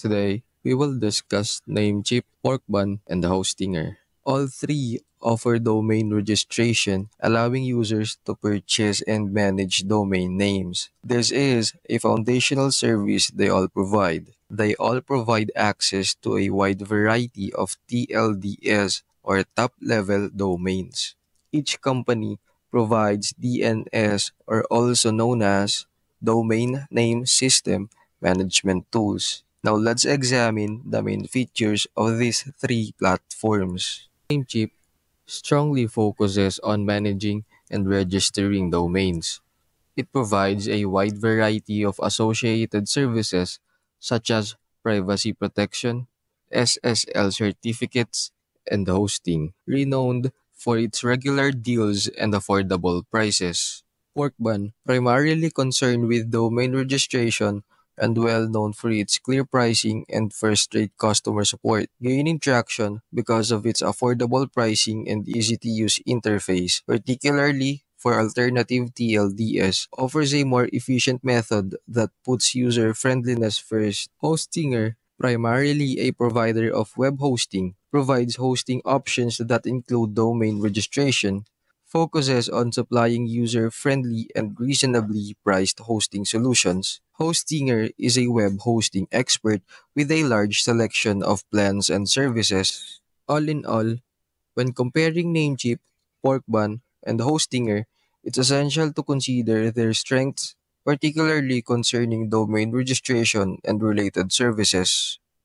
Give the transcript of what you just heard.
Today, we will discuss Namecheap, Porkbun, and the Hostinger. All three offer domain registration, allowing users to purchase and manage domain names. This is a foundational service they all provide. They all provide access to a wide variety of TLDS or top level domains. Each company provides DNS or also known as Domain Name System Management Tools. Now let's examine the main features of these three platforms. Namecheap strongly focuses on managing and registering domains. It provides a wide variety of associated services such as privacy protection, SSL certificates, and hosting, renowned for its regular deals and affordable prices. Workban, primarily concerned with domain registration and well known for its clear pricing and first-rate customer support, gaining traction because of its affordable pricing and easy-to-use interface, particularly for alternative TLDS, offers a more efficient method that puts user friendliness first. Hostinger, primarily a provider of web hosting, provides hosting options that include domain registration, focuses on supplying user-friendly and reasonably priced hosting solutions. Hostinger is a web hosting expert with a large selection of plans and services. All in all, when comparing Namecheap, Porkbun, and Hostinger, it's essential to consider their strengths, particularly concerning domain registration and related services.